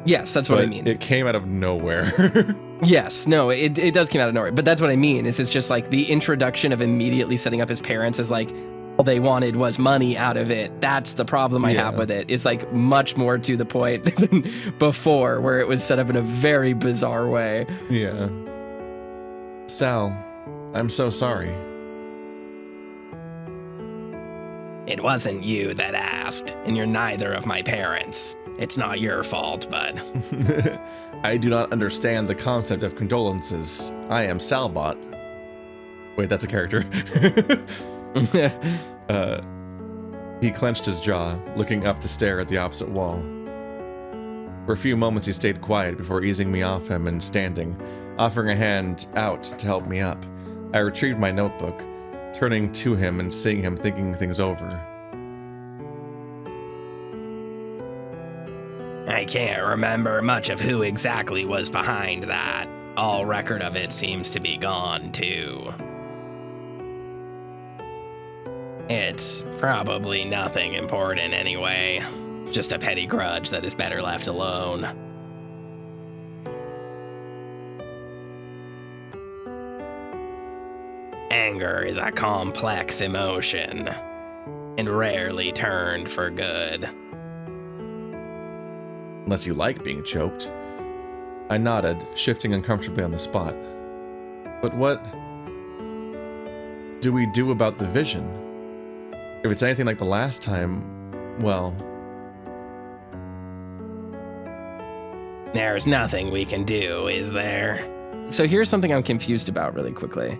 Speaker 2: Yes, that's what I mean.
Speaker 1: It came out of nowhere.
Speaker 2: Yes, no, it does come out of nowhere. But that's what I mean, is it's just like the introduction of immediately setting up his parents as like, all they wanted was money out of it. That's the problem I have with it. It's like much more to the point than before, where it was set up in a very bizarre way.
Speaker 1: Yeah. Sal, I'm so sorry.
Speaker 3: It wasn't you that asked, and you're neither of my parents. It's not your fault, bud.
Speaker 1: I do not understand the concept of condolences. I am Salbot. Wait, that's a character. He clenched his jaw, looking up to stare at the opposite wall. For a few moments he stayed quiet before easing me off him and standing, offering a hand out to help me up. I retrieved my notebook, turning to him and seeing him thinking things over.
Speaker 3: I can't remember much of who exactly was behind that. All record of it seems to be gone, too. It's probably nothing important anyway. Just a petty grudge that is better left alone. Anger is a complex emotion, and rarely turned for good.
Speaker 1: Unless you like being choked. I nodded, shifting uncomfortably on the spot. But what do we do about the vision? If it's anything like the last time, well...
Speaker 3: There's nothing we can do, is there?
Speaker 2: So here's something I'm confused about really quickly.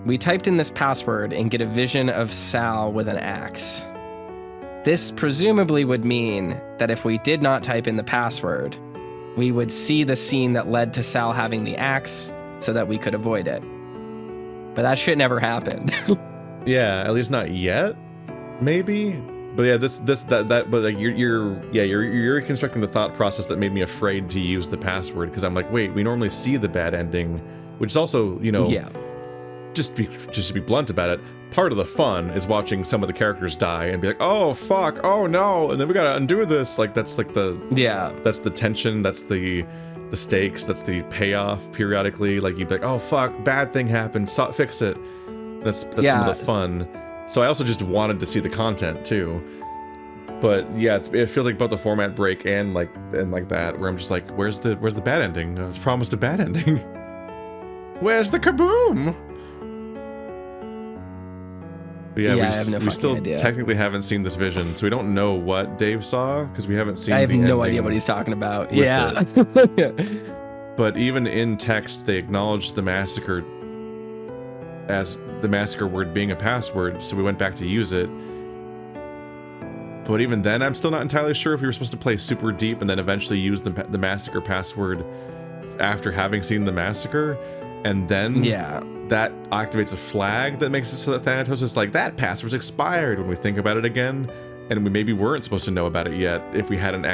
Speaker 2: We typed in this password and get a vision of Sal with an axe. This presumably would mean that if we did not type in the password, we would see the scene that led to Sal having the axe so that we could avoid it. But that shit never happened.
Speaker 1: Yeah, at least not yet. Maybe, but yeah, but like you're reconstructing the thought process that made me afraid to use the password because I'm like, wait, we normally see the bad ending, which is also, you know,
Speaker 2: yeah.
Speaker 1: Just to be blunt about it, part of the fun is watching some of the characters die and be like, oh fuck, oh no, and then we gotta undo this. Like that's like that's the tension, that's the stakes, that's the payoff periodically. Like you'd be like, oh fuck, bad thing happened, fix it. That's some of the fun. So I also just wanted to see the content too. But yeah, it feels like both the format break and like that, where I'm just like, where's the bad ending? I was promised a bad ending. Where's the kaboom? But yeah,
Speaker 2: I have no
Speaker 1: we still
Speaker 2: idea.
Speaker 1: technically haven't seen this vision, so we don't know what Dave saw because we haven't seen.
Speaker 2: I have
Speaker 1: the
Speaker 2: no
Speaker 1: ending
Speaker 2: idea what he's talking about.
Speaker 1: with
Speaker 2: Yeah.
Speaker 1: But even in text, they acknowledged the massacre as the massacre word being a password, so we went back to use it. But even then, I'm still not entirely sure if we were supposed to play super deep and then eventually use the massacre password after having seen the massacre, and then that activates a flag that makes it so that Thanatos is like, that password's expired when we think about it again, and we maybe weren't supposed to know about it yet if we hadn't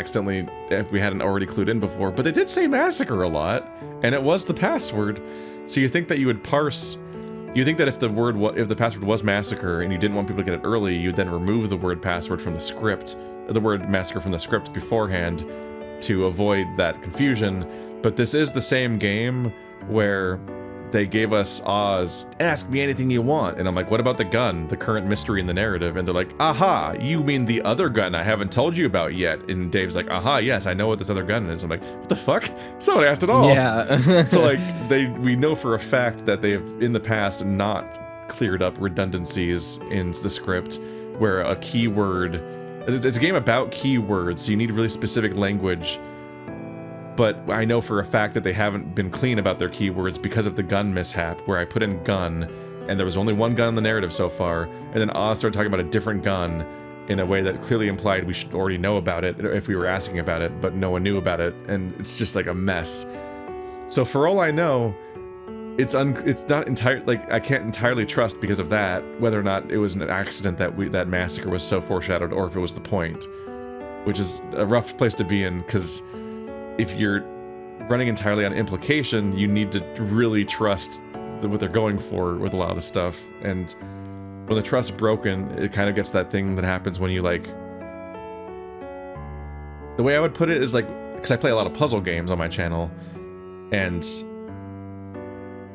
Speaker 1: already clued in before. But they did say massacre a lot, and it was the password, so you think that you would parse. You think that if the password was massacre and you didn't want people to get it early, you'd then remove the word password from the script, the word massacre from the script beforehand to avoid that confusion. But this is the same game where they gave us Oz, ask me anything you want. And I'm like, what about the gun, the current mystery in the narrative? And they're like, aha, you mean the other gun I haven't told you about yet? And Dave's like, aha, yes, I know what this other gun is. I'm like, what the fuck? It's not what I asked at all.
Speaker 2: Yeah.
Speaker 1: So like, we know for a fact that they've in the past not cleared up redundancies in the script where a keyword, it's a game about keywords, so you need really specific language. But I know for a fact that they haven't been clean about their keywords because of the gun mishap, where I put in gun, and there was only one gun in the narrative so far, and then Oz started talking about a different gun in a way that clearly implied we should already know about it if we were asking about it, but no one knew about it, and it's just like a mess. So for all I know, it's not entirely, like, I can't entirely trust because of that, whether or not it was an accident that massacre was so foreshadowed, or if it was the point, which is a rough place to be in, because if you're running entirely on implication, you need to really trust what they're going for with a lot of the stuff. And when the trust's broken, it kind of gets that thing that happens when you, like... The way I would put it is, like, because I play a lot of puzzle games on my channel, and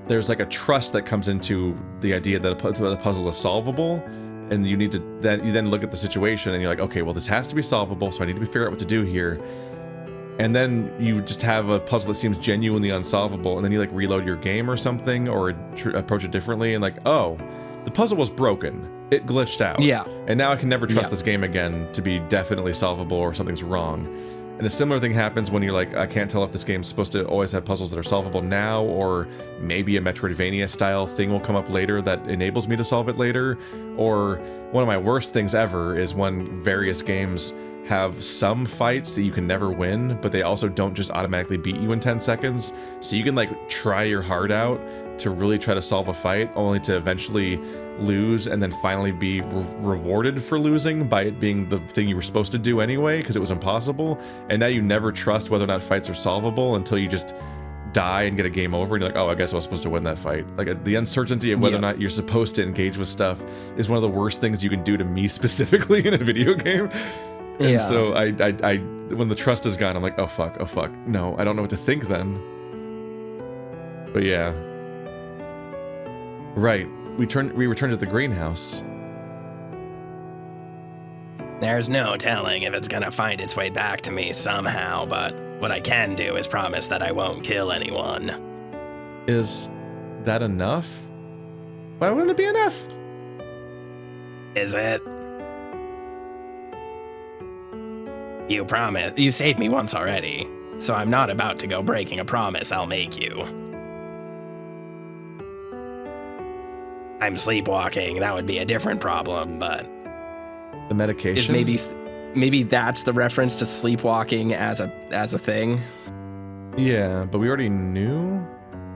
Speaker 1: there's, like, a trust that comes into the idea that the puzzle is solvable, and you need to... You then look at the situation, and you're like, okay, well, this has to be solvable, so I need to figure out what to do here. And then you just have a puzzle that seems genuinely unsolvable, and then you like reload your game or something, or approach it differently, and like, oh, the puzzle was broken. It glitched out.
Speaker 2: Yeah.
Speaker 1: And now I can never trust
Speaker 2: Yeah.
Speaker 1: this game again to be definitely solvable or something's wrong. And a similar thing happens when you're like, I can't tell if this game's supposed to always have puzzles that are solvable now, or maybe a Metroidvania style thing will come up later that enables me to solve it later. Or one of my worst things ever is when various games have some fights that you can never win, but they also don't just automatically beat you in 10 seconds. So you can like try your heart out to really try to solve a fight, only to eventually lose and then finally be rewarded for losing by it being the thing you were supposed to do anyway, because it was impossible. And now you never trust whether or not fights are solvable until you just die and get a game over and you're like, oh, I guess I was supposed to win that fight. Like the uncertainty of whether or not you're supposed to engage with stuff is one of the worst things you can do to me specifically in a video game. And so I when the trust is gone, I'm like, oh fuck, no, I don't know what to think then. But yeah, right. We returned to the greenhouse.
Speaker 3: There's no telling if it's gonna find its way back to me somehow, but what I can do is promise that I won't kill anyone.
Speaker 1: Is that enough? Why wouldn't it be enough?
Speaker 3: Is it? You promise. You saved me once already, so I'm not about to go breaking a promise I'll make you. I'm sleepwalking. That would be a different problem, but
Speaker 1: The medication?
Speaker 2: Is maybe that's the reference to sleepwalking as a thing.
Speaker 1: Yeah, but we already knew.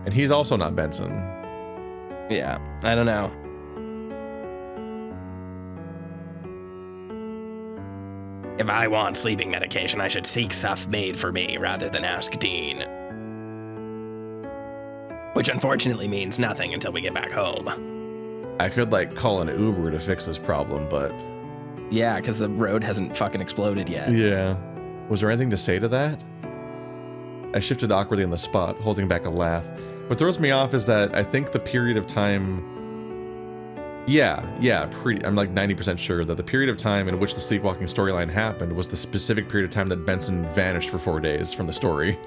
Speaker 1: And he's also not Benson.
Speaker 2: Yeah, I don't know.
Speaker 3: if I want sleeping medication, I should seek stuff made for me rather than ask Dean. Which unfortunately means nothing until we get back home.
Speaker 1: I could, like, call an Uber to fix this problem, but...
Speaker 2: Yeah, because the road hasn't fucking exploded yet.
Speaker 1: Yeah. Was there anything to say to that? I shifted awkwardly on the spot, holding back a laugh. What throws me off is that I think the period of time... I'm like 90% sure that the period of time in which the sleepwalking storyline happened was the specific period of time that Benson vanished for 4 days from the story.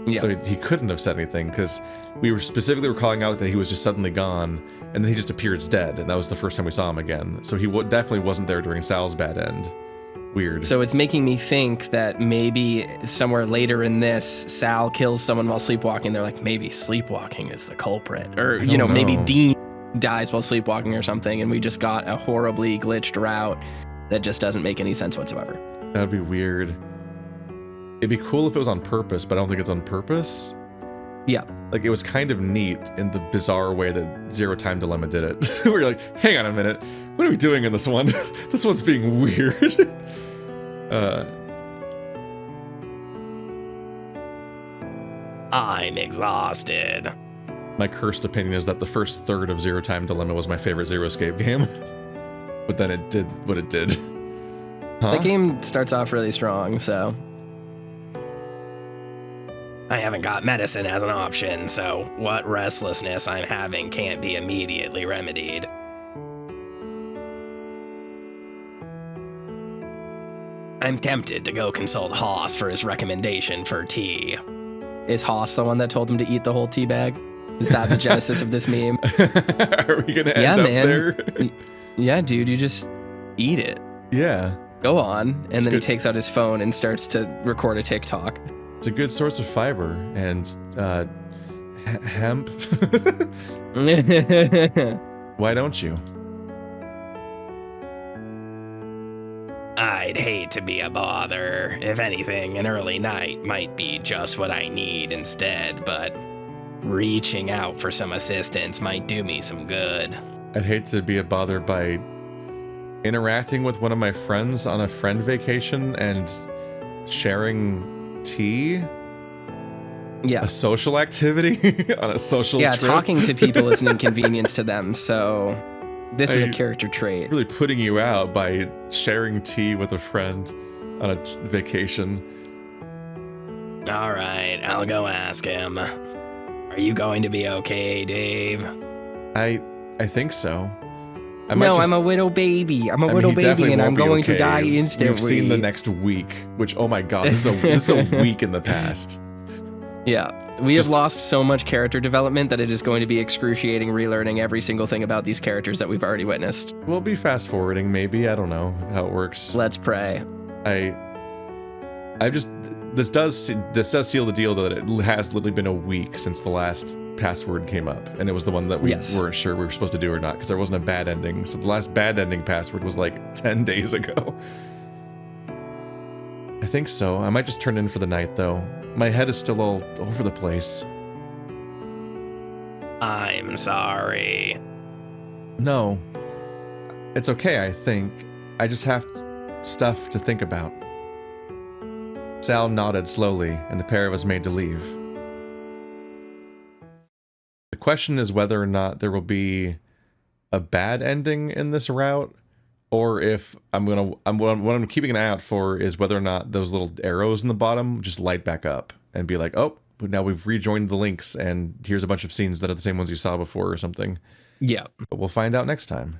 Speaker 2: Yeah.
Speaker 1: So he couldn't have said anything, because we were specifically calling out that he was just suddenly gone, and then he just appears dead, and that was the first time we saw him again. So he definitely wasn't there during Sal's bad end. Weird.
Speaker 2: So it's making me think that maybe somewhere later in this, Sal kills someone while sleepwalking. They're like, maybe sleepwalking is the culprit. Or, maybe Dean dies while sleepwalking or something, and we just got a horribly glitched route that just doesn't make any sense whatsoever.
Speaker 1: That would be weird. It'd be cool if it was on purpose, but I don't think it's on purpose.
Speaker 2: Yeah.
Speaker 1: Like, it was kind of neat in the bizarre way that Zero Time Dilemma did it. We're like, hang on a minute, what are we doing in this one? This one's being weird.
Speaker 3: I'm exhausted.
Speaker 1: My cursed opinion is that the first third of Zero Time Dilemma was my favorite Zero Escape game. But then it did what it did. Huh?
Speaker 2: The game starts off really strong, so...
Speaker 3: I haven't got medicine as an option, so what restlessness I'm having can't be immediately remedied. I'm tempted to go consult Haas for his recommendation for tea.
Speaker 2: Is Haas the one that told him to eat the whole tea bag? Is that the genesis of this meme?
Speaker 1: Are we gonna end up there?
Speaker 2: Yeah, dude, you just eat it.
Speaker 1: Yeah.
Speaker 2: Go on. And
Speaker 1: It's
Speaker 2: then he
Speaker 1: good.
Speaker 2: takes out his phone and starts to record a TikTok.
Speaker 1: It's a good source of fiber and hemp. Why don't you?
Speaker 3: I'd hate to be a bother. If anything, an early night might be just what I need instead, but reaching out for some assistance might do me some good.
Speaker 1: I'd hate to be a bother by interacting with one of my friends on a friend vacation and sharing tea.
Speaker 2: Yeah.
Speaker 1: A social activity on a social
Speaker 2: Yeah,
Speaker 1: trip.
Speaker 2: talking to people is an inconvenience to them, so this is a character trait.
Speaker 1: Really putting you out by sharing tea with a friend on a vacation.
Speaker 3: All right, I'll go ask him. Are you going to be okay, Dave?
Speaker 1: I think so.
Speaker 2: I'm a widow baby. I'm a widow
Speaker 1: he
Speaker 2: baby,
Speaker 1: definitely
Speaker 2: and I'm
Speaker 1: won't be
Speaker 2: going to
Speaker 1: okay.
Speaker 2: die instantly.
Speaker 1: We've seen the next week, which, oh my god, this is a week in the past.
Speaker 2: Yeah, we have lost so much character development that it is going to be excruciating relearning every single thing about these characters that we've already witnessed.
Speaker 1: We'll be fast forwarding, maybe. I don't know how it works.
Speaker 2: Let's pray.
Speaker 1: This does seal the deal that it has literally been a week since the last password came up, and it was the one that we weren't sure we were supposed to do or not because there wasn't a bad ending. So the last bad ending password was like 10 days ago. I think so. I might just turn in for the night though. My head is still all over the place.
Speaker 2: I'm sorry.
Speaker 1: No. It's okay, I think. I just have stuff to think about. Sal nodded slowly, and the pair of us made to leave. The question is whether or not there will be a bad ending in this route, or if what I'm keeping an eye out for is whether or not those little arrows in the bottom just light back up and be like, oh, now we've rejoined the links, and here's a bunch of scenes that are the same ones you saw before or something.
Speaker 2: Yeah.
Speaker 1: But we'll find out next time.